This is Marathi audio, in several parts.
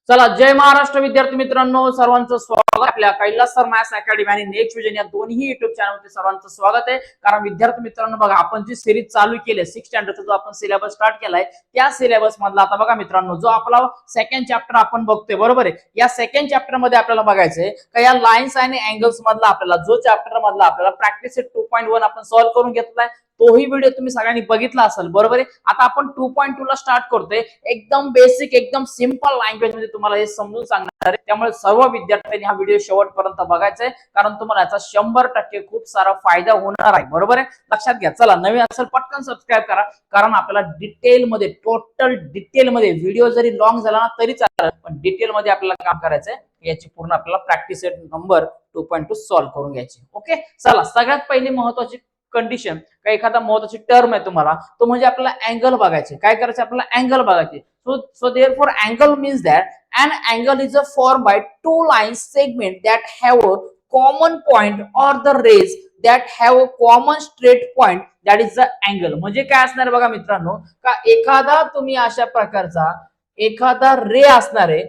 चला, जय महाराष्ट्र विद्यार्थी मित्रांनो, सर्वांचं स्वागत आपल्या कैलास सर मॅथ्स अकॅडमी आणि नेक्स्ट विजन या दोन्ही युट्यूब चॅनलवरती सर्वांचं स्वागत आहे. कारण विद्यार्थी मित्रांनो बघा, आपण जी सिरीज चालू केली आहे 6th स्टँडर्डचा जो आपण सिलेबस स्टार्ट केलाय त्या सिलेबस मधला आता बघा मित्रांनो, जो आपला सेकंड चॅप्टर आपण बघतोय बरोबर आहे. या सेकंड चॅप्टर मध्ये आपल्याला बघायचंय का या लाईन्स आणि अँगल्स मधला आपल्याला जो चॅप्टर मधला आपल्याला प्रॅक्टिस सेट 2.1 आपण सॉल्व्ह करून घेतलाय. तोही व्हिडिओ तुम्ही सगळ्यांनी बघितला असेल बरोबर आहे. आता आपण 2.2 ला स्टार्ट करतोय. एकदम बेसिक एकदम सिंपल लँग्वेज मध्ये तुम्हाला हे समजून सांगणार आहे. त्यामुळे सर्व विद्यार्थ्यांनी हा व्हिडिओ शेवटपर्यंत बघायचा आहे, कारण तुम्हाला याचा 100% खूप सारा फायदा होणार आहे बरोबर आहे. लक्षात घ्या. चला, नवीन असेल पटकन सबस्क्राईब करा, कारण आपल्याला डिटेल मध्ये टोटल डिटेल मध्ये व्हिडिओ जरी लॉंग झाला ना तरी चालेल, पण डिटेल मध्ये आपल्याला काम करायचंय. याची पूर्ण आपल्याला प्रॅक्टिस सेट नंबर 2.2 सॉल्व्ह करून घ्यायची. ओके, चला, सगळ्यात पहिली महत्वाची कंडिशन का एखादा महत्वाची टर्म आहे तुम्हाला, तो म्हणजे आपल्याला अँगल बघायचे. काय करायचं आपल्याला अँगल बघायचे. so therefore angle means that an angle is a formed by two lines segment that have a common point or the rays that have a common straight point, that is the angle. म्हणजे काय असणार बघा मित्रांनो, का एखादा तुम्ही अशा प्रकारचा एखादा रे असणार आहे,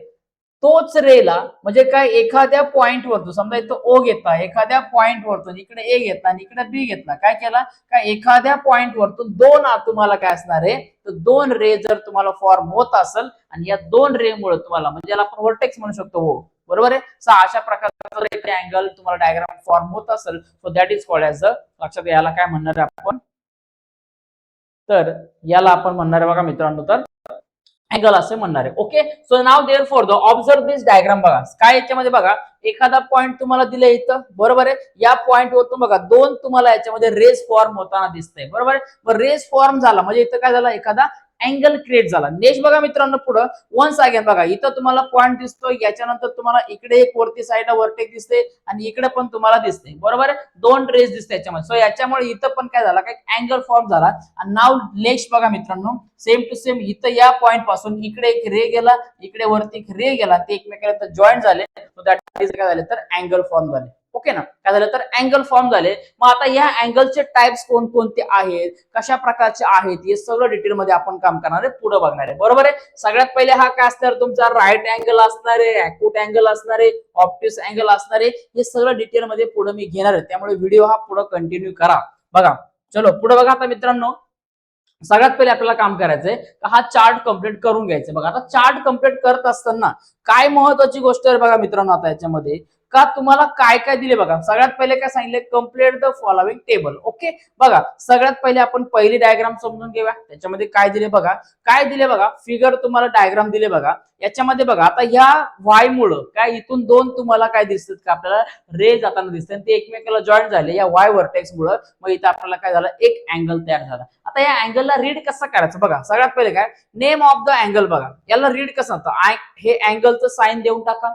तोच रेला म्हणजे काय एखाद्या पॉइंट वरतून समजा इथं ओ घेतला, एखाद्या पॉइंट वरतून इकडे ए घेतला आणि इकडे बी घेतला. काय केला का एखाद्या पॉइंट वरतून दोन तुम्हाला काय असणार आहे, तर दोन रे जर तुम्हाला फॉर्म होत असेल आणि या दोन रे मुळे तुम्हाला म्हणजे याला आपण व्हर्टेक्स म्हणू शकतो. हो बरोबर आहे. अशा प्रकारचा अँगल तुम्हाला डायग्राम फॉर्म होत असेल, so that is called as a, लक्षात याला काय म्हणणार आहे आपण, तर याला आपण म्हणणार आहे बघा मित्रांनो, तर अँगल असे म्हणणार आहे. Okay, so now therefore the observe this diagram. बघा काय याच्यामध्ये बघा, एखादा पॉइंट तुम्हाला दिले इथं बरोबर आहे. या पॉइंट वरतून बघा दोन तुम्हाला याच्यामध्ये रेस फॉर्म होताना दिसतंय बरोबर आहे. मग रेस फॉर्म झाला म्हणजे इथं काय झालं, एखादा अँगल क्रिएट झाला. नेक्स्ट बघा मित्रांनो, पुढं वन्स अगेन बघा इथं तुम्हाला पॉइंट दिसतोय, याच्यानंतर तुम्हाला इकडे एक वरती साईडला वर्टेक्स दिसते आणि इकडे पण तुम्हाला दिसते बरोबर आहे. दोन रेस दिसते याच्यामध्ये. सो याच्यामुळे इथं पण काय झाला, काय अँगल फॉर्म झाला. आणि नाव नेक्स्ट बघा मित्रांनो, सेम टू सेम इथं या पॉइंट पासून इकडे एक रे गेला, इकडे वरती एक रे गेला, ते एकमेकांना जॉईंट झाले. सो दॅट इज काय झाले, तर अँगल फॉर्म झाले. ओके ना, काय झालं तर अँगल फॉर्म झाले. मग आता या अँगलचे टाइप्स कोणकोणते आहेत, कशा प्रकारचे आहेत, हे सगळं डिटेल मध्ये आपण काम करणार आहे, पुढे बघणार आहे बरोबर आहे. सगळ्यात पहिले हा काय असणार तुमचा राईट अँगल असणार आहे, ॲक्यूट अँगल असणार आहे, ऑब्ट्यूस अँगल असणार आहे. हे सगळं डिटेल मध्ये पुढे मी घेणार आहे, त्यामुळे व्हिडिओ हा पुढे कंटिन्यू करा. बघा चलो पुढे बघा. आता मित्रांनो सगळ्यात पहिले आपल्याला काम करायचंय, हा चार्ट कंप्लीट करून घ्यायचं. बघा आता चार्ट कंप्लीट करत असताना काय महत्वाची गोष्ट आहे बघा मित्रांनो, आता याच्यामध्ये का तुम्हाला काय काय दिले बघा. सगळ्यात पहिले काय सांगितले, complete the following table. Okay, बघा सगळ्यात पहिले आपण पहिली डायग्राम समजून घेऊया. त्याच्यामध्ये काय दिले बघा, काय दिले बघा, फिगर तुम्हाला डायग्राम दिले बघा. याच्यामध्ये बघा आता ह्या वाय मुळे काय इथून दोन तुम्हाला काय दिसतात का आपल्याला रे जाताना दिसतात, ते एकमेकाला जॉईंट झाले या वाय व्हर्टेक्स मुळे. मग इथं आपल्याला काय झालं, एक अँगल तयार झाला. आता या अँगलला रीड कसं करायचं बघा. सगळ्यात पहिले काय नेम ऑफ द अँगल बघा, याला रीड कसं होतं, हे अँगलचं साइन देऊन टाका.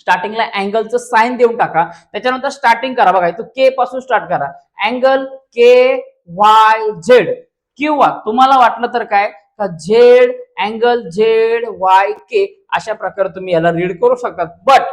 स्टार्टिंगला अँगलचं साइन देऊन टाका. त्याच्यानंतर स्टार्टिंग करा बघा, इथं के पासून स्टार्ट करा. अँगल के वाय झेड, किंवा तुम्हाला वाटलं तर काय का झेड अँगल झेड वाय के, अशा प्रकारे तुम्ही याला रीड करू शकता. बट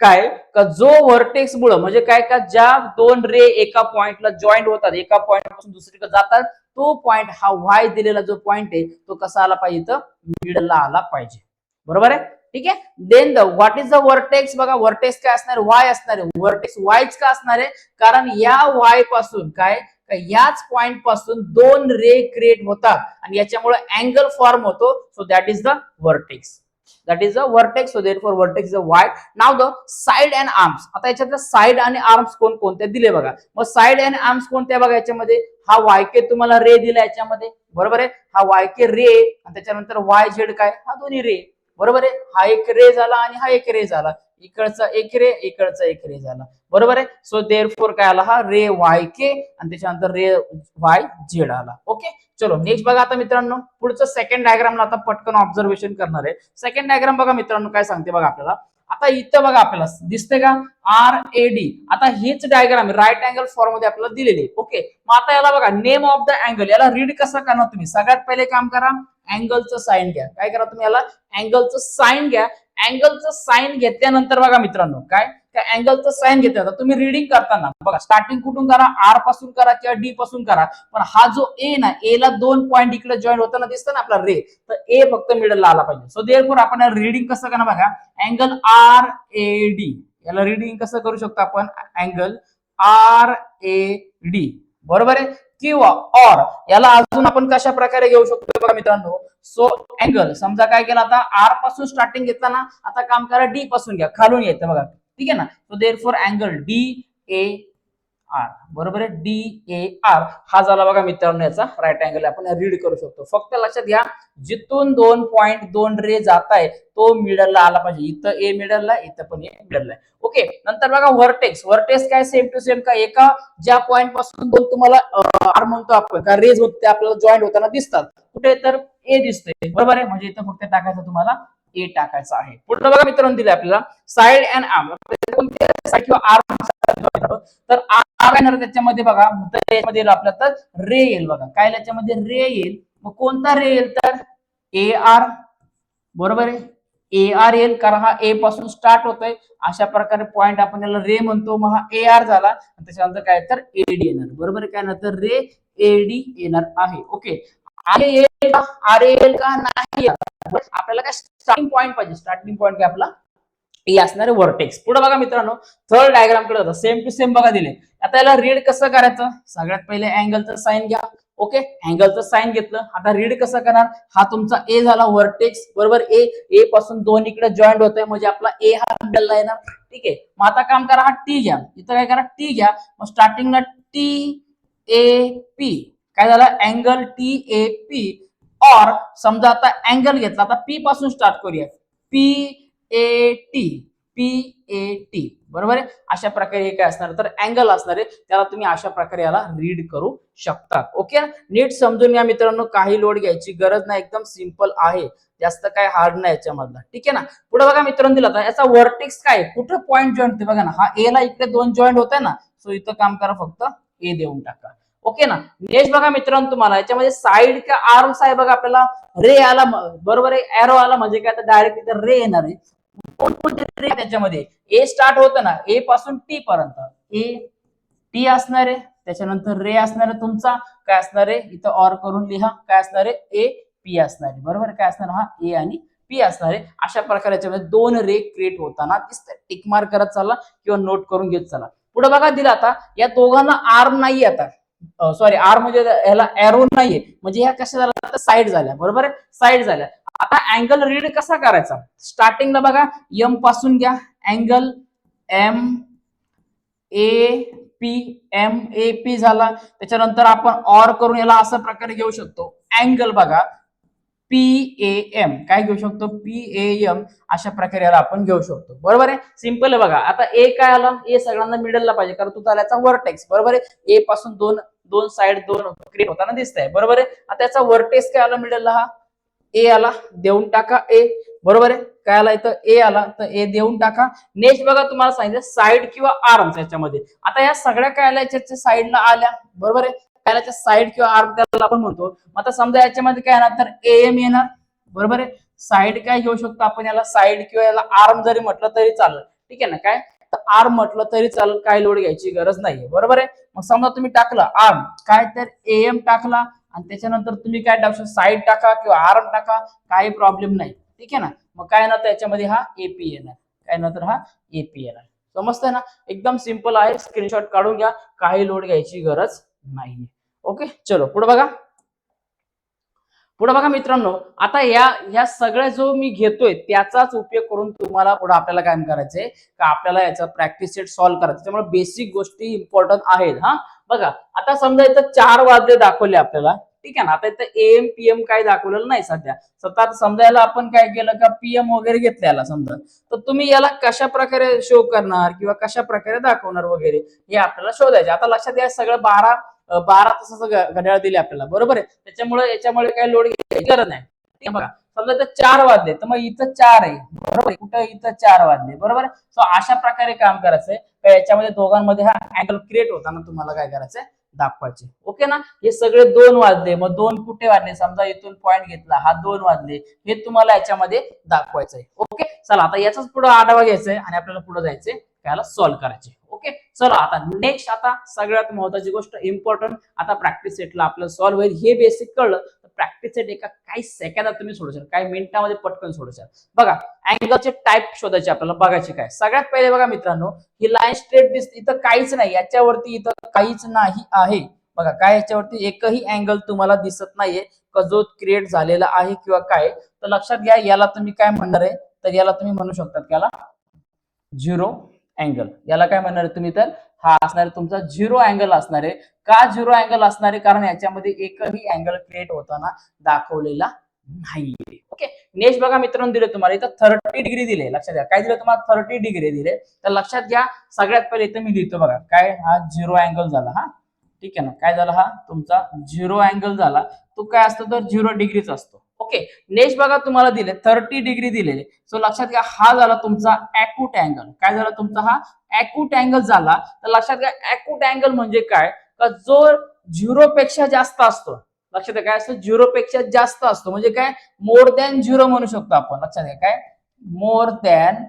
काय का जो व्हर्टेक्स मुळे म्हणजे काय का ज्या दोन रे एका पॉइंटला जॉईंट होतात, एका पॉइंट पासून दुसरीकडे जातात, तो पॉइंट हा वाय दिलेला जो पॉइंट आहे तो कसा आला पाहिजे, तर मिडलला आला पाहिजे बरोबर आहे. ठीक आहे. Then the what is the vertex बघा, व्हर्टेक्स काय असणार, वाय असणार आहे. व्हर्टेक्स वायच का असणार आहे, कारण या वाय पासून काय याच पॉइंट पासून दोन रे क्रिएट होतात आणि याच्यामुळे अँगल फॉर्म होतो. So that is the vertex, that is the vertex. So therefore vertex is a y. Now the side and arms. आता याच्यातले साइड आणि आर्म्स कोणते दिले बघा. मग साइड आणि आर्म्स कोणते बघा, याच्यामध्ये हा yk तुम्हाला रे दिला याच्यामध्ये बरोबर आहे. हा yk रे आणि त्याच्यानंतर yz काय, हा दोन्ही रे बरोबर आहे. हा एक रे झाला आणि हा एक रे झाला, इकडचा एक रे इकडचा एक रे झाला बरोबर आहे. सो देअरफॉर काय आला, हा रे yk आणि त्याच्यानंतर रे yz आला. ओके, चलो नेक्स्ट बघा. आता मित्रांनो पुढचं सेकंड डायग्रामला आता पटकन ऑब्झर्वेशन करणार आहे. सेकंड डायग्राम बघा मित्रांनो काय सांगते बघा आपल्याला. आता इथं बघा आपल्याला दिसते का RAD. आता हीच डायग्राम राईट अँगल फॉर्म मध्ये आपल्याला दिलेली. ओके, मग आता याला बघा नेम ऑफ द अँगल, याला रीड कसं करणार तुम्ही. सगळ्यात पहिले काम करा, अँगलचं साइन घ्या. काय करा तुम्ही, याला अँगलचं साइन घ्या. अँगलचं साइन घेतल्यानंतर बघा मित्रांनो काय त्या अँगलचं साइन घेतलं. तर तुम्ही रीडिंग करताना बघा स्टार्टिंग कुठून करा, आर पासून करा किंवा डी पासून करा, पण हा जो ए ना, ए ला 2 पॉईंट इकडे जॉईन होताना दिसतं ना आपला रे, तर ए फक्त मिडलला आला पाहिजे. सो देअरफॉर आपण रीडिंग कसं करणार बघा, अँगल आर ए डी, याला रीडिंग कसं करू शकतो आपण, अँगल आर ए डी, बरोबर आहे. किंवा ऑर याला अजून आपण कशा प्रकारे घेऊ शकतो बघा मित्रांनो. सो अँगल समजा काय केलं, आता आर पासून स्टार्टिंग घेतला ना, आता काम करा डी पासून घ्या, खालून येतं बघा, ठीक आहे ना. So therefore angle D A R, बरोबर आहे, डी ए आर हा झाला बघा मित्रांनो याचा राईट अँगल. आपण रीड करू शकतो. फक्त लक्षात घ्या, जिथून 2.2 रे जात आहे तो मिडलला आला पाहिजे. इथं ए मिडलला, इथं पण ए मिडलला. ओके, नंतर बघा व्हर्टेक्स. व्हर्टेक्स काय सेम टू सेम का, एका ज्या पॉइंट पासून दोन तुम्हाला आर म्हणतो आपण का रेज होते आपल्याला जॉईंट होताना दिसतात, कुठे तर ए दिसतोय, बरोबर आहे. म्हणजे इथं फक्त टाकायचं तुम्हाला ए टाकायचं आहे. पुढे बघा मित्रांनो दिले आपल्याला साइड अँड आर्म, साइड किंवा आर्म, तर आर येणार त्याच्यामध्ये बघा, त्याच्यामध्ये आपल्या तर रे येईल बघा, काय त्याच्यामध्ये रे येईल. मग कोणता रे येईल तर ए आर, बरोबर आहे, ए आर येईल, कारण हा ए पासून स्टार्ट होतोय. अशा प्रकारे पॉइंट आपण याला रे म्हणतो. मग हा ए आर झाला, त्याच्यानंतर काय तर एडी येणार, बरोबर आहे. काय नंतर रे एडी येणार आहे. ओके, आर येईल का नाही, आपल्याला काय स्टार्टिंग पॉइंट पाहिजे. स्टार्टिंग पॉइंट काय आपला ए असणारे व्हर्टेक्स. पुढे बघा मित्रांनो, थर्ड डायग्राम कडे होता, सेम टू सेम बघा दिले. आता याला रीड कसं करायचं, सगळ्यात पहिले अँगलचं साइन घ्या. ओके, अँगलचं साइन घेतलं, आता रीड कसं करणार, हा तुमचा ए झाला व्हर्टेक्स, बरोबर. ए पासून दोन इकडे जॉईंट होतोय, म्हणजे आपला ए हा मिडलला येणार, ठीक आहे. मग आता काम करा, हा टी घ्या, इथं काय करा टी घ्या. मग स्टार्टिंगला टी ए पी, काय झालं अँगल टी ए पी. और समजा आता अँगल घेतला, आता पी पासून स्टार्ट करूया, P A T, P A T, बरोबर आहे. अशा प्रकारे हे काय असणार तर अँगल असणार आहे, त्याला तुम्ही अशा प्रकारे याला रीड करू शकता. ओके, नीट समजून घ्या मित्रांनो, काही लोड घ्यायची गरज नाही, एकदम सिंपल आहे, जास्त काय हार्ड नाही याच्यामधला, ठीक आहे ना. पुढे बघा मित्रांनो दिला आता याचा व्हर्टेक्स काय, कुठं पॉईंट जॉईंट होते बघा ना, हा ए ला इकडे दोन जॉईंट होते ना, सो इथं काम करा फक्त ए देऊन टाका. ओके ना. नेक्स्ट बघा मित्रांनो, तुम्हाला याच्यामध्ये साइड का आर्म्स आहे बघा, आपल्याला रे आला, बरोबर आहे, एरो आला, म्हणजे काय तर डायरेक्ट इथं रे येणार आहे. कोणकोणते रे त्याच्यामध्ये, ए स्टार्ट होतं ना, ए पासून टी पर्यंत ए टी असणार आहे, त्याच्यानंतर रे असणार आहे तुमचा, काय असणार आहे इथं ऑर करून लिहा, काय असणार आहे ए पी असणार आहे, बरोबर. काय असणार, हा ए आणि पी असणार आहे. अशा प्रकारे याच्यामध्ये दोन रे क्रिएट होताना दिसतात, टिक मार्क करत चला किंवा नोट करून घेत चला. पुढे बघा दिला, आता या दोघांना आर्म नाही, आता सॉरी आर्म म्हणजे ह्याला एरो नाहीये, म्हणजे ह्या कशा झाल्या साइड झाल्या, बरोबर आहे, साइड झाल्या. आता अँगल रीड कसा करायचा, स्टार्टिंगला बघा एम पासून घ्या, angle M A P, M A P झाला. त्याच्यानंतर आपण ऑर करून याला अशा प्रकारे घेऊ शकतो, अँगल बघा पी ए एम, काय घेऊ शकतो पी ए एम, अशा प्रकारे याला आपण घेऊ शकतो, बरोबर आहे. सिंपल आहे बघा. आता ए काय आला, ए सगळ्यांना मिडलला पाहिजे, कारण तो त्याचा व्हर्टेक्स, बरोबर आहे. ए पासून दोन साइड दोन क्रिएट होताना दिसत आहे, बरोबर आहे. आता त्याचा व्हर्टेक्स काय आला मिडलला, हा ए आला, देऊन टाका ए, बरोबर आहे. काय आला इथं ए आला, तर ए देऊन टाका. नेक्स्ट बघा तुम्हाला सांगितलं साइड किंवा आर्म्स याच्यामध्ये, आता या सगळ्या काय आल्या याच्या साइडला आल्या, बरोबर आहे. त्याला साइड किंवा आर्म त्याला आपण म्हणतो. आता समजा याच्यामध्ये काय येणार तर एम येणार, बरोबर आहे. साइड काय घेऊ शकतो आपण याला, साइड किंवा याला आर्म जरी म्हटलं तरी चालेल, ठीक आहे ना. काय तर आर्म म्हटलं तरी चालेल, काय लोड घ्यायची गरज नाहीये, बरोबर आहे. मग समजा तुम्ही टाकलं आर्म, काय तर एम टाकला, आणि त्याच्यानंतर तुम्ही काय टाकू शकता, साइड टाका किंवा आर्म टाका, काही प्रॉब्लेम नाही, ठीक आहे ना. मग काय ना त्याच्यामध्ये हा एपी येणार, काय नंतर हा एपी येणार. समजतंय ना, एकदम सिंपल आहे, स्क्रीनशॉट काढून घ्या, काही लोड घ्यायची गरज नाहीये. ओके, चलो पुढे बघा. पुढे बघा मित्रांनो, आता या सगळ्या जो मी घेतोय त्याचाच उपयोग करून तुम्हाला पुढे आपल्याला काय करायचंय का, आपल्याला याचा प्रॅक्टिस सेट सॉल्व्ह करायचं. त्यामुळे बेसिक गोष्टी इम्पॉर्टंट आहेत. हा बघा, आता समजा इथं 4 वाद्य दाखवले आपल्याला, ठीक आहे ना. आता इथं एम पीएम काय दाखवलेलं नाही सध्या. स्वतः समजायला आपण काय केलं का पीएम वगैरे घेतलं याला समजा, तर तुम्ही याला कशा प्रकारे शो करणार किंवा कशा प्रकारे दाखवणार वगैरे हे आपल्याला शोधायचे. आता लक्षात घ्या, सगळं 12 तासाचं घड्याळ दिले आपल्याला, बरोबर आहे. त्याच्यामुळे याच्यामुळे काय लोड घ्यायची गरज नाही. ठीक आहे बघा, समजा इथं 4 वाजले, तर मग इथं 4 आहे, बरोबर. कुठं इथं 4 वाजले, बरोबर. सो अशा प्रकारे काम करायचंय. याच्यामध्ये दोघांमध्ये हा अँगल क्रिएट होताना तुम्हाला काय करायचंय दाखवायचे. ओके ना. हे सगळे 2 वाजले, मग 2 कुठे वाजले, समजा इथून पॉईंट घेतला, हा 2 वाजले, हे तुम्हाला याच्यामध्ये दाखवायचंय. ओके, चला आता याचाच पुढे आढावा घ्यायचंय आणि आपल्याला पुढे जायचंय त्याला सॉल्व्ह करायचे. ओके, चला आता नेक्स्ट, आता सगळ्यात महत्त्वाची गोष्ट इम्पॉर्टंट, आता प्रॅक्टिस सेटला आपल्याला सॉल्व्ह होईल. हे बेसिक कळलं तर प्रॅक्टिस सेट एका काही सेकंदात तुम्ही सोडू शकता, काही मिनिटांमध्ये पटकन सोडू शकता. बघा, अँगलचे टाइप शोधायचे आपल्याला, बघायचे काय. सगळ्यात पहिले बघा मित्रांनो, ही लाईन स्ट्रेट दिसते, इथं काहीच नाही, याच्यावरती इथं काहीच नाही आहे. बघा काय, याच्यावरती एकही अँगल तुम्हाला दिसत नाहीये का जो क्रिएट झालेला आहे किंवा काय. तर लक्षात घ्या, याला तुम्ही काय म्हणणार आहे, तर याला तुम्ही म्हणू शकता याला झिरो अँगल. याला काय म्हणणार आहे तुम्ही, तर हा असणार तुमचा झिरो अँगल असणार आहे. का झिरो अँगल असणार आहे, कारण याच्यामध्ये एकही अँगल क्रिएट होताना दाखवलेला नाहीये. ओके, नेक्स्ट बघा मित्रांनो, दिले तुम्हाला इथं 30 डिग्री दिले. लक्षात घ्या, काय दिलं तुम्हाला, 30 डिग्री दिले. तर लक्षात घ्या, सगळ्यात पहिले इथं मी लिहितो बघा, काय हा झिरो अँगल झाला. हा ठीक आहे ना, काय झाला, हा तुमचा झिरो अँगल झाला. तो काय असतो, तर 0 डिग्रीच असतो. ओके, नेक्स्ट बघा तुम्हाला दिले 30 डिग्री दिलेले. सो लक्षात घ्या, हा झाला तुमचा ॲक्यूट अँगल. काय झाला तुमचा, हा ॲक्यूट अँगल झाला. तर लक्षात घ्या, ॲक्यूट अँगल म्हणजे काय, का जो 0 पेक्षा जास्त असतो. लक्षात घ्या, काय असतो, 0 पेक्षा जास्त असतो म्हणजे काय, मोर दॅन 0 म्हणू शकतो आपण. लक्षात घ्या, काय मोर दॅन,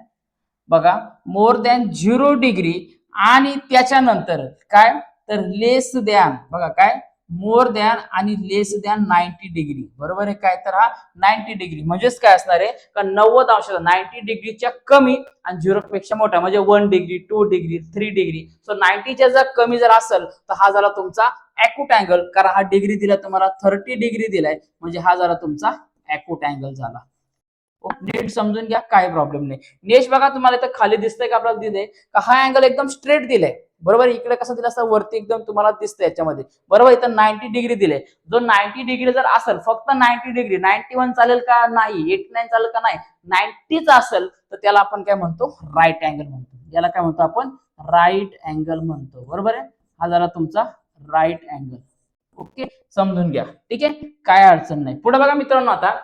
बघा मोर दॅन 0 डिग्री, आणि त्याच्यानंतर काय, तर लेस दॅन, बघा काय मोर दॅन आणि लेस दॅन 90 डिग्री. बरोबर आहे काय, तर हा 90 डिग्री म्हणजेच काय असणार आहे, का 90 अंशाचा, 90 डिग्रीच्या कमी आणि 0 पेक्षा मोठा म्हणजे 1 डिग्री, 2 डिग्री, 3 डिग्री. सो 90च्या जर कमी जर असेल तर हा झाला तुमचा ॲक्यूट अँगल, कारण हा डिग्री दिला तुम्हाला, 30 डिग्री दिलाय म्हणजे हा झाला तुमचा ॲक्यूट अँगल झाला. नीट समजून घ्या, काय प्रॉब्लेम नाही. नेक्स्ट बघा, तुम्हाला इथं खाली दिसतंय का, आपल्याला दिलंय का हा अँगल एकदम स्ट्रेट दिलाय. बरोबर, इकडे कसं दिलं असं, वरती एकदम तुम्हाला दिसतंय याच्यामध्ये. बरोबर, इथं 90 डिग्री दिले. जो 90 डिग्री जर असेल, फक्त 90 डिग्री, 91 चालेल का नाही, 89 चालेल का नाही, 90च असेल तर त्याला आपण काय म्हणतो, राईट अँगल म्हणतो. याला काय म्हणतो आपण, राईट अँगल म्हणतो. बरोबर आहे, हा झाला तुमचा राईट अँगल. ओके, समजून घ्या. ठीक आहे, काय अडचण नाही. पुढे बघा मित्रांनो, आता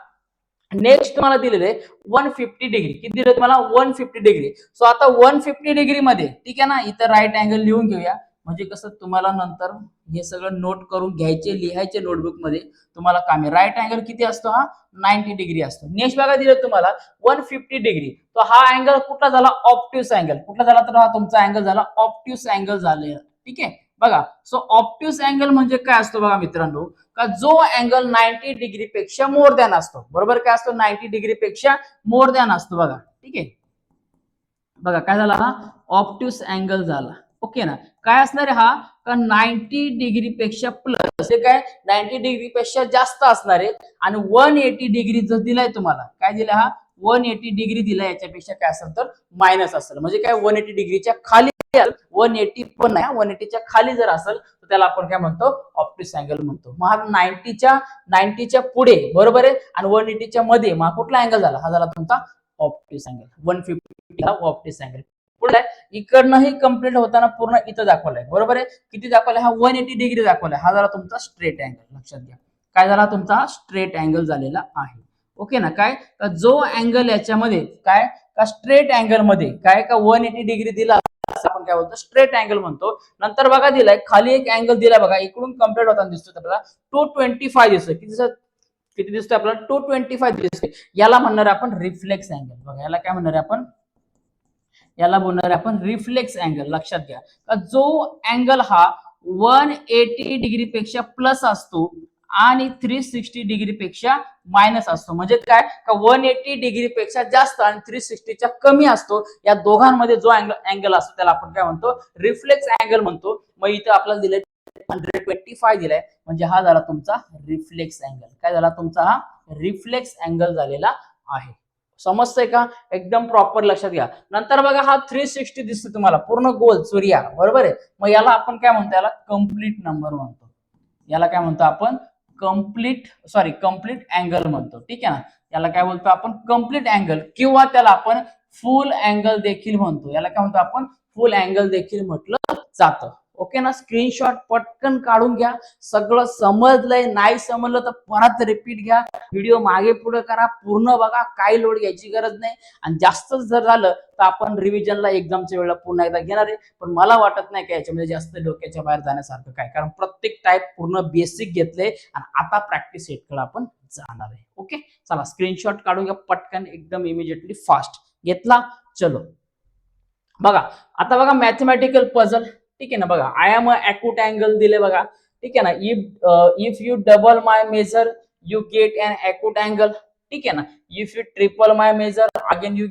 नेक्स्ट तुम्हाला दिलेले 150 डिग्री. किती दिले तुम्हाला, 150 डिग्री. सो आता 150 डिग्री मध्ये, ठीक आहे ना, इथं राईट अँगल लिहून घेऊया, म्हणजे कसं तुम्हाला नंतर हे सगळं नोट करून घ्यायचे, लिहायचे नोटबुक मध्ये, तुम्हाला काम आहे. राईट अँगल किती असतो, हा 90 डिग्री असतो. नेक्स्ट बघा दिलं तुम्हाला 150 डिग्री. तो हा अँगल कुठला झाला, ऑप्ट्यूस अँगल. कुठला झाला, तर हा तुमचा अँगल झाला ऑप्ट्यूस अँगल झाले. ठीक आहे, बघा. सो ऑप्ट्यूस अँगल म्हणजे काय असतो बघा मित्रांनो, का जो अँगल 90 डिग्री पेक्षा मोर दॅन असतो. बरोबर, काय असतो, 90 डिग्री पेक्षा मोर दॅन असतो. बघा, ठीक आहे, बघा काय झाला, हा ऑप्ट्यूस अँगल झाला. ओके ना, काय असणार आहे हा, का 90 डिग्री पेक्षा प्लस, हे काय 90 डिग्री पेक्षा जास्त असणार आहे. आणि 180 डिग्री जर दिलाय तुम्हाला, काय दिला, हा 180 डिग्री दिलाय, याच्यापेक्षा काय असेल तर मायनस असेल. म्हणजे काय, 180 डिग्रीच्या खाली, 180 पण नाही, 180च्या खाली जर असेल तर त्याला आपण काय म्हणतो, ऑप्टिस अँगल म्हणतो. मग हा 90च्या पुढे, बरोबर आहे, आणि 180च्या मध्ये मग कुठला अँगल झाला, हा झाला तुमचा ऑप्टिस अँगल. 150 ला ऑप्टिस अँगल. पुढे इकडनंही कंप्लीट होताना पूर्ण इथं दाखवलंय. बरोबर आहे, किती दाखवलंय, हा 180 डिग्री दाखवलाय. हा झाला तुमचा स्ट्रेट अँगल. लक्षात घ्या, काय झाला तुमचा स्ट्रेट अँगल झालेला आहे. ओके ना, काय जो अँगल याच्यामध्ये काय, का स्ट्रेट अँगल मध्ये काय, का 180 डिग्री दिला, आपण काय बोलतो, स्ट्रेट अँगल म्हणतो. नंतर बघा दिलाय खाली एक अँगल दिलाय, बघा इकडून कंप्लीट होताना दिसतो आपल्याला 225 दिसतोय. किती दिसतोय आपल्याला, 225 दिसतोय. याला म्हणणार आपण रिफ्लेक्स अँगल. बघा, याला काय म्हणणार आपण, याला बोलणार आपण रिफ्लेक्स अँगल. लक्षात घ्या, का जो अँगल हा 180 डिग्री पेक्षा प्लस असतो आणि 360 डिग्री पेक्षा मायनस असतो. म्हणजे काय, का 180 डिग्री पेक्षा जास्त आणि 360च्या कमी असतो. या दोघांमध्ये जो अँगल असतो त्याला आपण काय म्हणतो, रिफ्लेक्स अँगल म्हणतो. मग इथं आपल्याला दिले 125 दिलाय, म्हणजे हा झाला तुमचा रिफ्लेक्स अँगल. काय झाला तुमचा, हा रिफ्लेक्स अँगल झालेला आहे. समजतंय का, एकदम प्रॉपर लक्षात घ्या. नंतर बघा, हा 360 दिसतो तुम्हाला, पूर्ण गोल सूर्या. बरोबर आहे, मग याला आपण काय म्हणतो, याला कम्प्लीट नंबर म्हणतो. याला काय म्हणतो आपण, कम्प्लीट अँगल म्हणतो. ठीक आहे ना, याला काय बोलतो आपण, कम्प्लीट अँगल, किंवा त्याला आपण फुल अँगल देखील म्हणतो. याला काय म्हणतो आपण, फुल अँगल देखील म्हटलं जातं. ओके ना, स्क्रीनशॉट पटकन काढून घ्या. सगळं समजलंय, नाही समजलं तर परत रिपीट घ्या, व्हिडिओ मागे पुढे करा, पूर्ण बघा, काही लोड घ्यायची गरज नाही. आणि जास्त जर झालं तर आपण रिव्हिजनला एक्झामच्या वेळेला पुन्हा एकदा घेणार आहे. पण मला वाटत नाही की याच्यामध्ये जास्त डोक्याच्या बाहेर जाण्यासारखं काय, कारण प्रत्येक टाईप पूर्ण बेसिक घेतलंय आणि आता प्रॅक्टिस सेटकडे आपण जाणार आहे. ओके, चला स्क्रीनशॉट काढून घ्या पटकन, एकदम इमिजिएटली फास्ट घेतला. चलो बघा आता बघा मॅथमॅटिकल पझल, ठीक आहे ना. बघा आय एम अॅक्यूट अँगल दिले बघा, ठीक आहे ना. If you double my measure you get an acute angle, ठीक आहे ना. If you triple my measure again you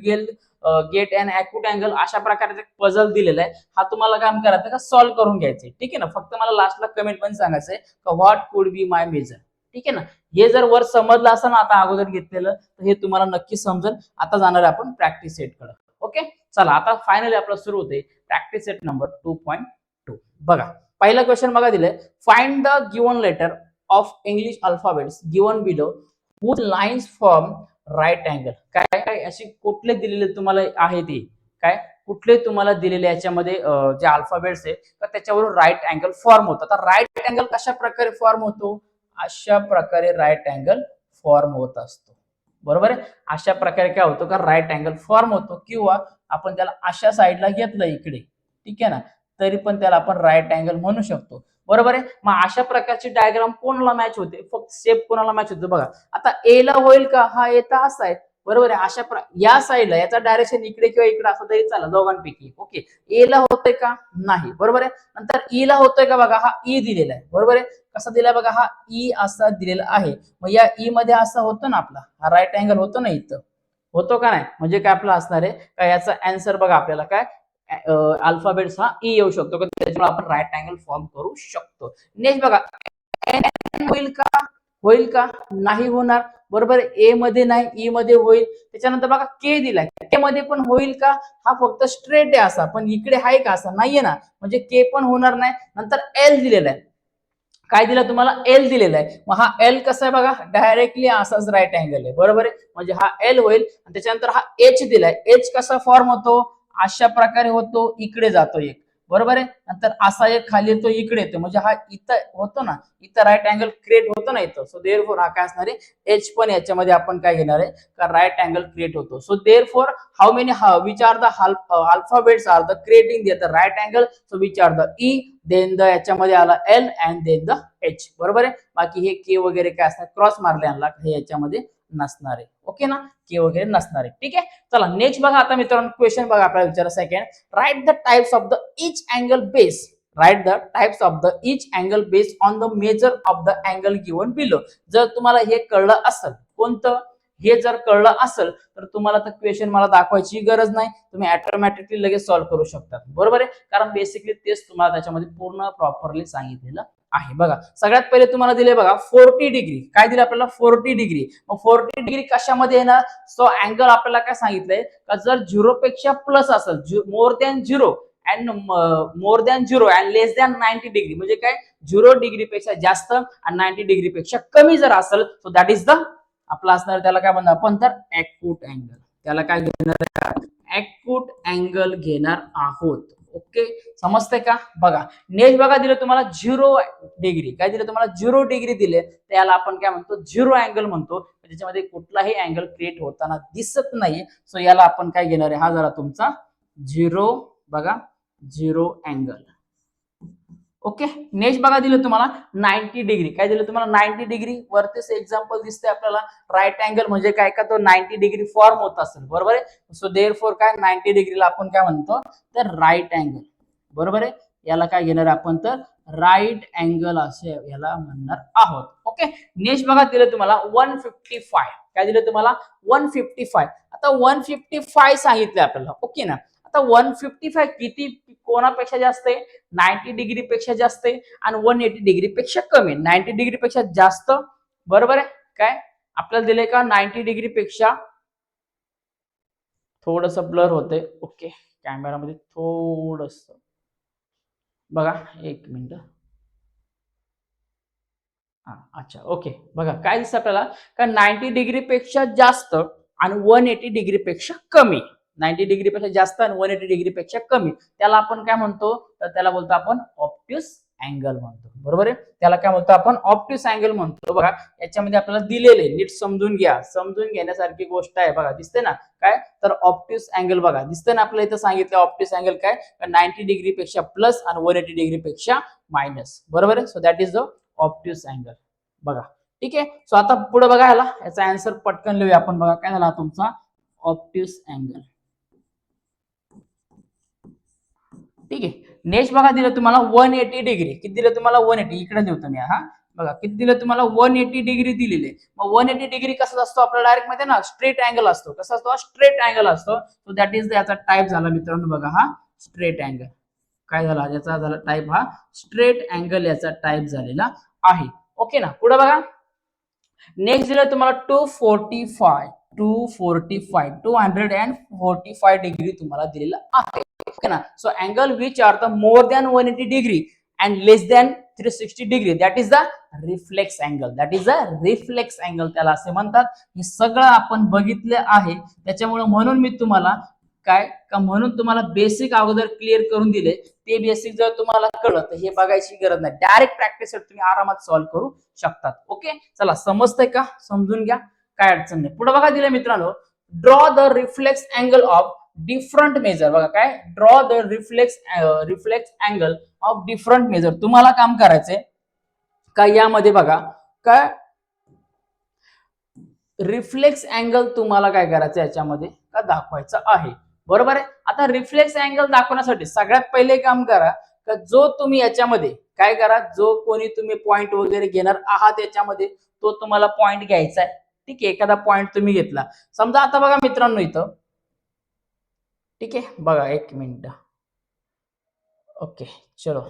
get an acute angle. अशा प्रकारचे पझल दिलेला आहे. हा तुम्हाला काम करायचं का सॉल्व्ह करून घ्यायचे, ठीक आहे ना. फक्त मला लास्टला कमेंट पण सांगायचंय का what could be my major, ठीक आहे ना. हे जर वर समजलं असं ना आता अगोदर घेतलेलं, तर हे तुम्हाला नक्की समजेल. आता जाणार आहे आपण प्रॅक्टिस सेट कडे. ओके, चला आता फायनली आपला सुरू होते प्रॅक्टिस सेट नंबर 2.2. बघा पहिला क्वेश्चन बघा दिलंय, find the given letter of English alphabets given below whose lines form right angle. काय काय अशी कुठले दिलेले तुम्हाला आहे ते काय, कुठले तुम्हाला दिलेले याच्यामध्ये जे अल्फाबेट्स आहे तर त्याच्यावरून राईट अँगल फॉर्म होतो. आता राईट अँगल कशा प्रकारे फॉर्म होतो, अशा प्रकारे राईट अँगल फॉर्म होत असतो. बरोबर आहे. अशा प्रकारे काय होतं का राईट अँगल फॉर्म होतो, किंवा आपण त्याला अशा साईडला घेतलं इकडे, ठीक आहे ना, तरी पण त्याला आपण राईट अँगल म्हणू शकतो. बरोबर आहे. मग अशा प्रकारची डायग्राम कोणाला मॅच होते, फक्त शेप कोणाला मॅच होतो बघा. आता ए ला होईल का, हा ए तर असा आहे. बरोबर आहे. या साईडला याचा डायरेक्शन इकडे किंवा इकडे असं तरी चालेल दोघांपैकी. ओके, ए ला होतंय का, नाही. बरोबर आहे. नंतर ई ला होतोय का बघा, हा ई दिलेला आहे. बरोबर आहे. कसा दिलाय बघा, हा ई असा दिलेला आहे. मग या ई मध्ये असं होतं ना आपला हा राईट अँगल होतो ना, इथं होतो का नाही. म्हणजे काय आपला असणार आहे का याचा आन्सर बघा आपल्याला काय अल्फाबेट्स हा ई येऊ शकतो, त्याच्यामुळे आपण राईट अँगल फॉर्म करू शकतो. नेक्स्ट बघा, होईल का, होईल का, नाही होणार. बरोबर. ए मध्ये नाही, ई मध्ये होईल. त्याच्यानंतर बघा के दिलाय, के मध्ये पण होईल का, हा फक्त स्ट्रेट आहे असा, पण इकडे आहे का असा नाहीये ना, म्हणजे के पण होणार नाही. नंतर एल दिलेला आहे, काय दिलं तुम्हाला, एल दिलेला आहे. मग हा एल कसा आहे बघा, डायरेक्टली असाच राईट अँगल आहे. बरोबर आहे. म्हणजे हा एल होईल. त्याच्यानंतर हा एच दिलाय, एच कसा फॉर्म होतो, अशा प्रकारे होतो, इकडे जातो एक. बरोबर आहे. नंतर असा एक खाली येतो, इकडे येतो, म्हणजे हा इथं होतो ना, इथं राईट अँगल क्रिएट होतो ना इथं. सो देअर फोर हा काय असणार आहे, एच पण याच्यामध्ये आपण काय घेणार आहे का राईट अँगल क्रिएट होतो. So there four how many which are the alphabets are the creating the right angle, so which are the E, then the याच्यामध्ये आला L and then the H. बरोबर आहे. बाकी हे के वगैरे काय असणार क्रॉस मारले आणला हे याच्यामध्ये नसणार आहे. ओके ना, के वगैरे नसणार आहे. ठीक आहे. चला नेक्स्ट बघा आता मित्रांनो, क्वेश्चन बघा आपल्याला विचारा second, write the types of the each angle base, write the types of the each angle base on the measure of the angle given below. जर तुम्हाला हे कळलं असेल, कोणतं, हे जर कळलं असेल तर तुम्हाला तर क्वेश्चन मला दाखवायची गरज नाही, तुम्ही ऑटोमॅटिकली लगेच सॉल्व्ह करू शकता. बरोबर आहे. कारण बेसिकली तेच तुम्हाला त्याच्यामध्ये पूर्ण प्रॉपरली सांगितलेलं आहे. बघा सगळ्यात पहिले तुम्हाला दिले बघा 40 डिग्री, काय दिलं आपल्याला 40 डिग्री. मग 40 डिग्री कशामध्ये येणार, सो अँगल आपल्याला काय सांगितलंय का जर 0 पेक्षा प्लस असेल, more than 0 and more than 0 and less than 90 degree, म्हणजे काय 0 डिग्री पेक्षा जास्त आणि 90 डिग्री पेक्षा कमी जर असेल, सो दॅट इज द आपला असणार, त्याला काय म्हणणार आपण तर ॲक्यूट अँगल. त्याला काय घेणार, ॲक्यूट अँगल घेणार आहोत. ओके, समजते का. बघा नेक्स्ट बघा दिलं तुम्हाला 0 डिग्री, काय दिलं तुम्हाला 0 डिग्री दिले, त्याला आपण काय म्हणतो झिरो अँगल म्हणतो. त्याच्यामध्ये कुठलाही अँगल क्रिएट होताना दिसत नाही, सो याला आपण काय घेणार आहे, हा जरा तुमचा झिरो बघा, झिरो अँगल. ओके. नेक्स्ट बघा दिलं तुम्हाला 90 डिग्री, काय दिलं तुम्हाला 90 डिग्री. वरतीच एक्झाम्पल दिसते आपल्याला, राईट अँगल म्हणजे काय का तो 90 डिग्री फॉर्म होत असेल. बरोबर आहे. सो देअर फोर काय 90 डिग्रीला आपण काय म्हणतो तर राईट अँगल. बरोबर आहे. याला काय घेणार आपण तर राईट अँगल असे याला म्हणणार आहोत. ओके. नेक्स्ट बघा दिलं तुम्हाला 155, काय दिलं तुम्हाला 155. आता 155 सांगितलं आपल्याला. ओके ना. आता 155 किती कोणापेक्षा जास्त आहे, 90 डिग्री पेक्षा जास्त आहे आणि 180 डिग्री पेक्षा कमी आहे. 90 डिग्री पेक्षा जास्त. बरोबर आहे. काय आपल्याला दिलंय का 90 डिग्री पेक्षा, थोडस ब्लर होते. ओके, कॅमेरामध्ये थोडस बघा, एक मिनिट. अच्छा, ओके. बघा काय दिसतं आपल्याला का 90 डिग्री पेक्षा जास्त आणि 180 डिग्री पेक्षा कमी. 90 डिग्री पेक्षा जास्त आणि 180 डिग्री पेक्षा कमी, त्याला आपण काय म्हणतो तर त्याला बोलतो आपण ऑब्ट्यूस अँगल म्हणतो. बरोबर आहे. त्याला काय म्हणतो आपण ऑब्ट्यूस अँगल म्हणतो. बघा याच्यामध्ये आपल्याला दिलेले नीट समजून घ्या, समजून घेण्यासारखी गोष्ट आहे. बघा दिसते ना काय तर ऑब्ट्यूस अँगल, बघा दिसते ना आपल्याला इथं सांगितलं ऑब्ट्यूस अँगल काय 90 डिग्री पेक्षा प्लस आणि 180 डिग्री पेक्षा मायनस. बरोबर आहे. So that is the obtuse angle. बघा ठीक आहे. सो आता पुढे बघा याचा आन्सर पटकन लिहूया आपण. बघा काय झाला तुमचा ऑब्ट्यूस अँगल. ठीक आहे. नेक्स्ट बघा दिलं तुम्हाला 180 डिग्री. किती दिलं तुम्हाला? 180. इकडे देतो मी हा. बघा किती दिलं तुम्हाला? 180 डिग्री दिलेले. मग 180 डिग्री कसा असतो आपल्याला डायरेक्ट माहिती आहे ना, स्ट्रेट अँगल असतो. कसा असतो? स्ट्रेट अँगल असतो. सो दॅट इज याचा टाइप झाला मित्रांनो बघा हा स्ट्रेट अँगल. काय झाला? याचा झाला टाइप हा स्ट्रेट अँगल याचा टाइप झालेला आहे. ओके ना. पुढे बघा. नेक्स्ट दिलं तुम्हाला 245. 245 डिग्री तुम्हाला दिलेलं आहे. ओके ना. So angle which are the more than 180 degree and less than 360 degree that is the reflex angle. That is the reflex angle त्याला असे म्हणतात. हे सगळं आपण बघितलं आहे. त्याच्यामुळे म्हणून मी तुम्हाला काय का म्हणून तुम्हाला बेसिक अगोदर क्लिअर करून दिले. ते बेसिक जर तुम्हाला कळलं तर हे बघायची गरज नाही. डायरेक्ट प्रॅक्टिस तुम्ही आरामात सॉल्व्ह करू शकतात. ओके चला समजतंय का? समजून घ्या. काय अडचण नाही. पुढे बघा दिले मित्रांनो draw the reflex angle of different measure. बघा काय draw the reflex angle of different measure. तुम्हाला काम करायचंय का यामध्ये बघा काय रिफ्लेक्स अँगल तुम्हाला काय करायचं याच्यामध्ये का दाखवायचं आहे. बरोबर आहे. आता रिफ्लेक्स अँगल दाखवण्यासाठी सगळ्यात पहिले काम करा का जो तुम्ही याच्यामध्ये काय करा जो कोणी तुम्ही पॉइंट वगैरे घेणार आहात याच्यामध्ये तो तुम्हाला पॉइंट घ्यायचा आहे. ठीक आहे. एखादा पॉइंट तुम्ही घेतला समजा आता बघा मित्रांनो इथं. ठीक आहे बघा एक मिनिट. ओके चलो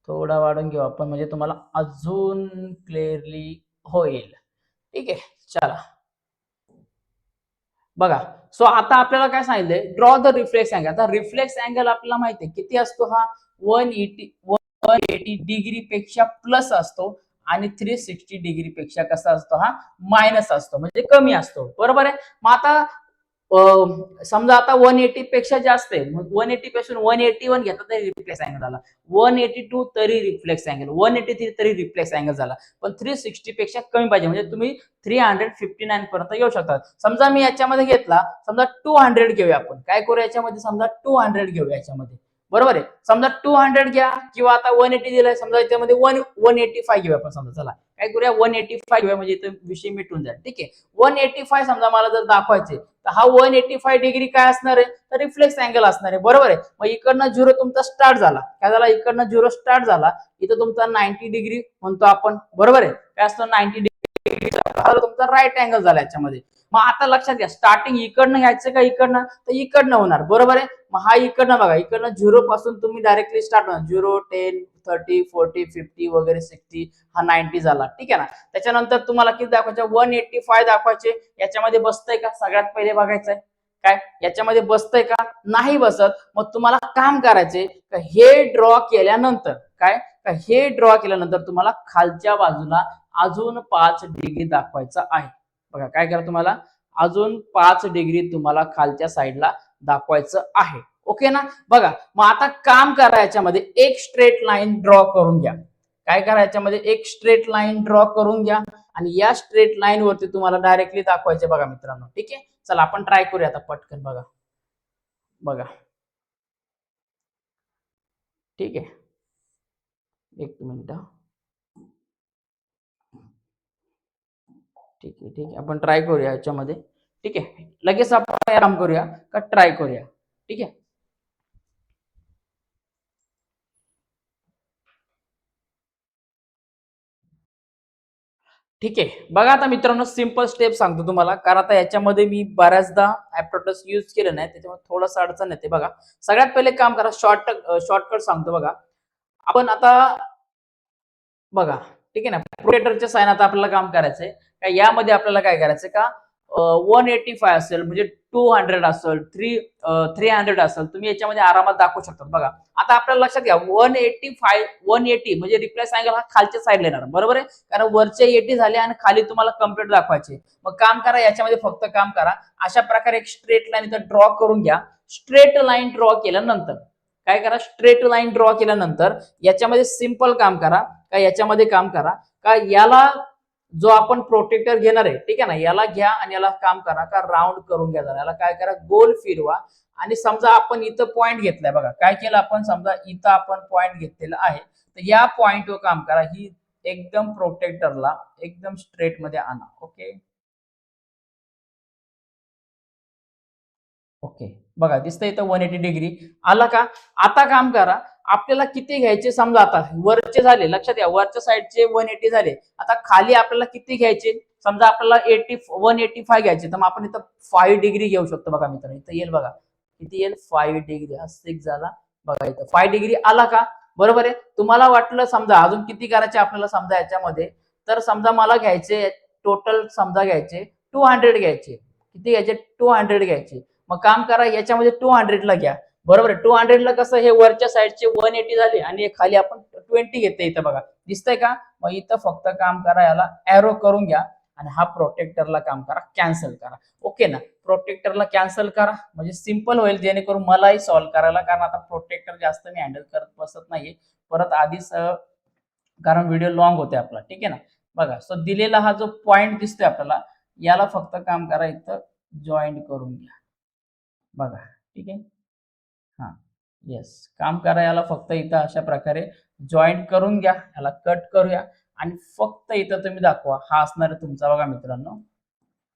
थोडा वाढून घेऊ आपण म्हणजे तुम्हाला अजून क्लिअरली होईल. ठीक आहे चला बघा. सो आता आपल्याला काय सांगितलंय ड्रॉ द रिफ्लेक्स अँगल. आता रिफ्लेक्स अँगल आपल्याला माहिती आहे किती असतो हा 180 डिग्री पेक्षा प्लस असतो आणि 360 डिग्री पेक्षा कसा असतो हा मायनस असतो म्हणजे कमी असतो. बरोबर आहे. मग आता समजा आता 180 पेक्षा जास्त आहे मग 180 पासून 181 घेतला तरी रिफ्लेक्स अँगल झाला. 182 तरी रिफ्लेक्स अँगल. 183 तरी रिफ्लेक्स अँगल झाला. पण 360 पेक्षा कमी पाहिजे म्हणजे तुम्ही 359 पर्यंत येऊ शकतात. समजा मी याच्यामध्ये घेतला समजा 200 घेऊया आपण. काय करू याच्यामध्ये समजा 200 घेऊया याच्यामध्ये. बरोबर आहे. समजा 200 घ्या किंवा आता 180 दिलाय समजा याच्यामध्ये 185 घेऊया आपण समजा. चला काय करूया 185 घेऊया म्हणजे इथं विषय मिटून जाईल. ठीक आहे. 185 समजा मला जर दाखवायचे तर हा 185 डिग्री काय असणार आहे तर रिफ्लेक्स अँगल असणार आहे. बरोबर आहे. मग इकडनं झिरो तुमचा स्टार्ट झाला. काय झाला इकडनं झिरो स्टार्ट झाला. इथं तुमचा 90 डिग्री म्हणतो आपण. बरोबर आहे. काय असतं 90 डिग्री तुमचा राईट अँगल झाला याच्यामध्ये. मग आता लक्षात घ्या स्टार्टिंग इकडनं घ्यायचं का इकडनं तर इकडनं होणार. बरोबर आहे. मग हा इकडनं बघा इकडनं झिरो पासून तुम्ही डायरेक्टली स्टार्ट होणार. 0 10 30 40 50 वगैरे 60 हा 90 झाला. ठीक आहे ना. त्याच्यानंतर तुम्हाला किती दाखवायचे 185 दाखवायचे. याच्यामध्ये बसतंय का सगळ्यात पहिले बघायचंय. काय याच्यामध्ये बसतंय का नाही बसत. मग तुम्हाला काम करायचे हे ड्रॉ केल्यानंतर काय का हे ड्रॉ केल्यानंतर तुम्हाला खालच्या बाजूला अजून 5 डिग्री दाखवायचा आहे. बघा काय करा तुम्हाला अजून 5 डिग्री तुम्हाला खालच्या साईडला दाखवायचं आहे. ओके ना. बघा मग आता काम करा याच्यामध्ये एक स्ट्रेट लाईन ड्रॉ करून घ्या. काय करा याच्यामध्ये एक स्ट्रेट लाईन ड्रॉ करून घ्या आणि या स्ट्रेट लाईन वरती तुम्हाला डायरेक्टली दाखवायचे बघा मित्रांनो. ठीक आहे. चला आपण ट्राय करूया आता पटकन बघा. बघा ठीक आहे एक मिनिट. ठीक आहे आपण ट्राय करूया याच्यामध्ये. ठीक आहे लगेच आपण आराम करूया का ट्राय करूया. ठीक आहे. ठीक आहे बघा आता मित्रांनो सिंपल स्टेप सांगतो तुम्हाला कारण आता याच्यामध्ये मी बऱ्याचदा ऍप्रोटस यूज केलं नाही त्याच्यामुळे थोडंसं अडचण येते. बघा सगळ्यात पहिले काम करा शॉर्टकट सांगतो बघा. आपण आता बघा ठीक आहे ना प्रोटेक्टरच्या साइन आता आपल्याला काम करायचंय का यामध्ये आपल्याला काय करायचंय का 185 असेल म्हणजे 200 असेल 300 असेल तुम्ही याच्यामध्ये आरामात दाखवू शकता. बघा आता आपल्याला लक्षात घ्या 180 म्हणजे रिप्लेस अँगल हा खालच्या साईडला येणार. बरोबर आहे. कारण वरचे 80 झाले आणि खाली तुम्हाला कम्प्लीट दाखवायचे. मग काम करा याच्यामध्ये फक्त काम करा अशा प्रकारे एक स्ट्रेट लाईन इथं ड्रॉ करून घ्या. स्ट्रेट लाईन ड्रॉ केल्यानंतर काय करा स्ट्रेट लाईन ड्रॉ केल्यानंतर याच्यामध्ये सिंपल काम करा का याच्यामध्ये काम करा का याला जो आपण प्रोटेक्टर घेणार आहे ठीक आहे ना याला घ्या आणि याला काम करा का राऊंड करून घ्या. याला काय करा गोल फिरवा आणि समजा आपण इथं पॉइंट घेतलाय. बघा काय केलं आपण समजा इथं आपण पॉइंट घेतलेला आहे तर या पॉइंटवर काम करा. ही एकदम प्रोटेक्टरला एकदम स्ट्रेट मध्ये आणा. ओके ओके, बघा दिसतंय इथं 180 डिग्री आला का? आता काम करा, आपल्याला किती घ्यायचे समजा, आता वरचे झाले, लक्षात घ्या वरच्या साईडचे 180 झाले, आता खाली आपल्याला किती घ्यायचे, समजा आपल्याला 185 घ्यायचे, तर मग आपण इथं 5 डिग्री घेऊ शकतो. बघा मित्रांनो इथं येईल, बघा किती येईल 5 डिग्री, हा 6 झाला, बघा इथं 5 डिग्री आला का? बरोबर आहे. तुम्हाला वाटलं समजा अजून किती करायचे आपल्याला समजा याच्यामध्ये, तर समजा मला घ्यायचे टोटल, समजा घ्यायचे 200 घ्यायचे, किती घ्यायचे 200 घ्यायचे. मग काम करा याच्यामध्ये 200 ला घ्या, बरोबर आहे. 200 ला कसं, हे वरच्या साईडचे 180 झाले आणि खाली आपण 20 घेते, इथं बघा दिसतंय का? मग इथं फक्त काम करा, याला एरो करून घ्या आणि हा प्रोटेक्टरला काम करा कॅन्सल करा. ओके ना, प्रोटेक्टरला कॅन्सल करा म्हणजे सिंपल होईल, जेणेकरून मलाही सॉल्व्ह करायला, कारण आता प्रोटेक्टर जास्त मी हँडल करत बसत नाहीये परत आधीच, कारण व्हिडिओ लॉंग होते आपला. ठीक आहे ना. बघा सो दिलेला हा जो पॉइंट दिसतोय आपल्याला, याला फक्त काम करा इथं जॉईंट करून घ्या, बघा ठीक आहे. हा येस, काम करा, याला फक्त इथं अशा प्रकारे जॉईंट करून घ्या, याला कट करूया आणि फक्त इथं तुम्ही दाखवा, हा असणार आहे तुमचा, बघा मित्रांनो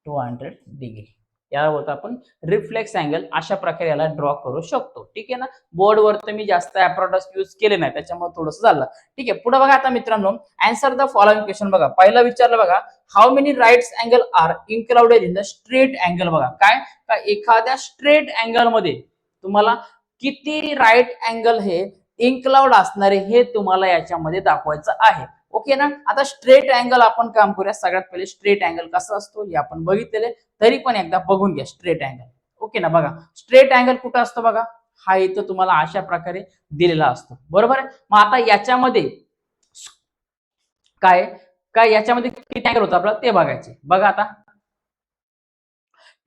200 डिग्री. यावर आपण रिफ्लेक्स अँगल अशा प्रकारे याला ड्रॉ करू शकतो. ठीक आहे ना. बोर्डवर तर मी जास्त ॲप्रॉडस यूज केले नाही, त्याच्यामुळे थोडंसं झालं. ठीक आहे, पुढे बघा आता मित्रांनो, आन्सर द फॉलोइंग क्वेश्चन. बघा पहिला विचारलं, बघा how many rights angle are included in the straight angle. बघा काय, का एखाद्या स्ट्रेट अँगल मध्ये तुम्हाला किती राईट अँगल हे इन्क्लाउड असणारे, हे तुम्हाला याच्यामध्ये दाखवायचं आहे. ओके ना. आता स्ट्रेट अँगल आपण काम करूया. सगळ्यात पहिले स्ट्रेट अँगल कसा असतो हे आपण बघितलेले, तरी पण एकदा बघून घ्या स्ट्रेट अँगल. ओके ना. बघा स्ट्रेट अँगल कुठं असतो, बघा हा इथं तुम्हाला अशा प्रकारे दिलेला असतो, बरोबर आहे. मग आता याच्यामध्ये काय काय याच्यामध्ये किती अँगल होतं आपल्याला ते बघायचे. बघा आता,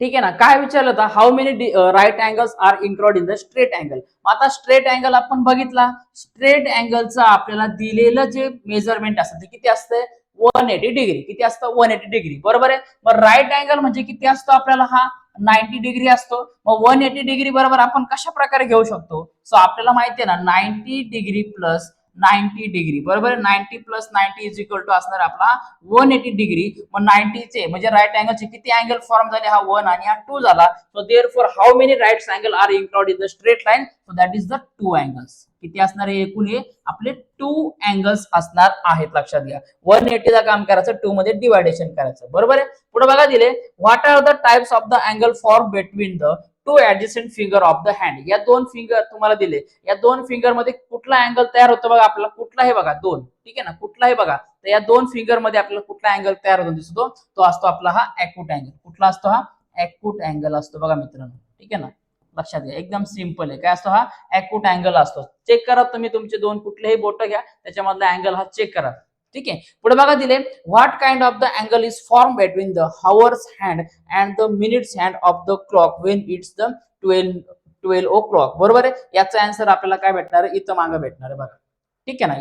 ठीक आहे ना. काय विचारलं होतं, how many right angles are include in the straight angle. आता स्ट्रेट अँगल आपण बघितला, स्ट्रेट अँगलचं आपल्याला दिलेलं जे मेजरमेंट असतं ते किती असतं, 180 डिग्री. किती असतं, 180 डिग्री, बरोबर आहे. मग राईट अँगल म्हणजे किती असतो आपल्याला, हा 90 डिग्री असतो. मग 180 डिग्री बरोबर आपण कशा प्रकारे घेऊ शकतो, सो आपल्याला माहिती आहे ना 90 डिग्री प्लस 90 डिग्री, बरोबर आहे. 90 प्लस 90 इज इक्वल टू असणार आपला 180 डिग्री. मग 90 चे म्हणजे राईट अँगलचे किती अँगल फॉर्म झाले, हा 1 आणि हा 2 झाला. So therefore how many right angle are included in the straight line, so that is the 2 angles. किती असणार आहे एकूण, हे आपले 2 अँगल्स असणार आहेत, लक्षात घ्या. 180 ला काम करायचं, 2 मध्ये डिवायडेशन करायचं, बरोबर आहे. पुढे बघा दिले, what are the types of the angle form between the two adjacent finger of the hand. या दोन फिंगर तुम्हाला दिले, या दोन फिंगर मध्ये कुठला अँगल तयार होतो, बघा आपल्याला कुठला आहे, बघा 2. ठीक आहे ना, कुठला आहे बघा. तर या दोन फिंगर मध्ये आपल्याला कुठला अँगल तयार होतो दिसतो, तो असतो आपला हा ॲक्यूट अँगल. कुठला असतो, हा ॲक्यूट अँगल असतो, बघा मित्रांनो. ठीक आहे ना, लक्षात घ्या, एकदम सिंपल आहे. काय असतो, हा ॲक्यूट अँगल असतो. चेक करा तुम्ही, तुमचे दोन कुठलेही बोट घ्या, त्याच्यामधला अँगल हा चेक करा. ठीक आहे. पुढे बघा दिले, what kind of the angle is form between the hours hand and the minutes hand of the clock when it's the 12 o'clock, बरोबर आहे. याचा आन्सर आपल्याला काय भेटणार आहे, इथं मागं भेटणार आहे, बघा. ठीक आहे ना,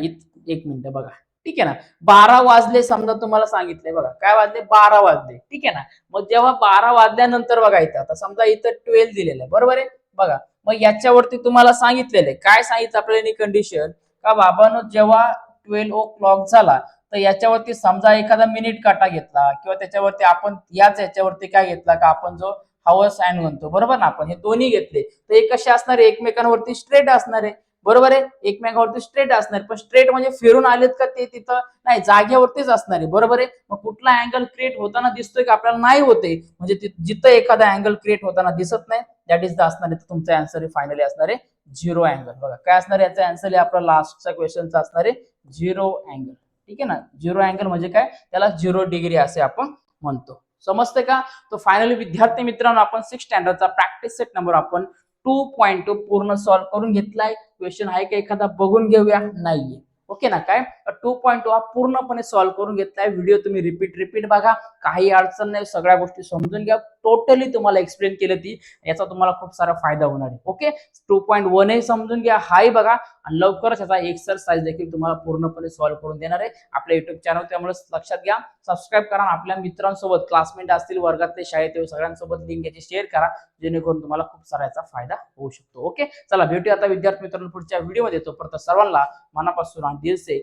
एक मिनिट बघा. ठीक आहे ना, 12 वाजले समजा तुम्हाला सांगितलंय, बघा काय वाजले, 12 वाजले. ठीक आहे ना. मग जेव्हा 12 वाजल्यानंतर बघा इथं, आता समजा इथं 12 दिलेलं आहे, बरोबर आहे. बघा मग याच्यावरती तुम्हाला सांगितलेलं आहे, काय सांगितलं आपल्याला कंडिशन, का बाबांनो जेव्हा 12 ओ क्लॉक झाला, तर याच्यावरती समजा एखादा मिनिट काटा घेतला, किंवा त्याच्यावरती आपण याच्यावरती काय घेतला, का आपण जो हॉवर्स हँड म्हणतो, बरोबर ना, आपण हे दोन्ही घेतले, तर हे कसे असणार आहे, एकमेकांवरती स्ट्रेट असणार आहे, बरोबर आहे. एकमेकांवरती स्ट्रेट असणार, पण स्ट्रेट म्हणजे फिरून आलेत का ते तिथं नाही, जागेवरतीच असणार आहे, बरोबर आहे. मग कुठला अँगल क्रिएट होताना दिसतोय का, आपल्याला नाही होते, म्हणजे जिथं एखादा अँगल क्रिएट होताना दिसत नाही, दॅट इज द असणार आहे तुमचा आन्सर फायनली असणार आहे 0 अँगल. बघा काय असणार आहे, याचा आन्सर आहे आपला लास्टचा क्वेश्चनचा असणार आहे 0 अँगल. ठीक आहे ना, 0 अँगल म्हणजे काय, त्याला 0 डिग्री असे आपण म्हणतो. समजते का. तो फायनली विद्यार्थी मित्रांनो, आपण 6 स्टँडर्डचा प्रॅक्टिस सेट नंबर आपण 2.2 पूर्ण सॉल्व्ह करून घेतलाय. क्वेश्चन आहे का एखादा बघून घेऊया, नाहीये. ओके ना, काय 2.2 हा पूर्णपणे सॉल्व्ह करून घेतलाय. व्हिडिओ तुम्ही रिपीट बघा, काही अडचण नाही, सगळ्या गोष्टी समजून घ्या. टोटली तुम्हाला एक्सप्लेन केलं ती, याचा तुम्हाला खूप सारा फायदा होणार आहे. ओके, 2.1 हे समजून घ्या, हाही बघा, आणि लवकरच याचा एक्सरसाइज देखील तुम्हाला पूर्णपणे सॉल्व्ह करून देणार आहे आपल्या युट्यूब चॅनल. त्यामुळे लक्षात घ्या, सबस्क्राईब करा, आपल्या मित्रांसोबत, क्लासमेट असतील, वर्गातले, शाळेत सगळ्यांसोबत लिंक याची शेअर करा, जेणेकरून तुम्हाला खूप सारा याचा फायदा होऊ शकतो. ओके, चला भेटूया आता विद्यार्थी मित्रांनो पुढच्या व्हिडिओमध्ये. तोपर्यंत सर्वांना मनापासून दिल से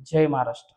जय महाराष्ट्र.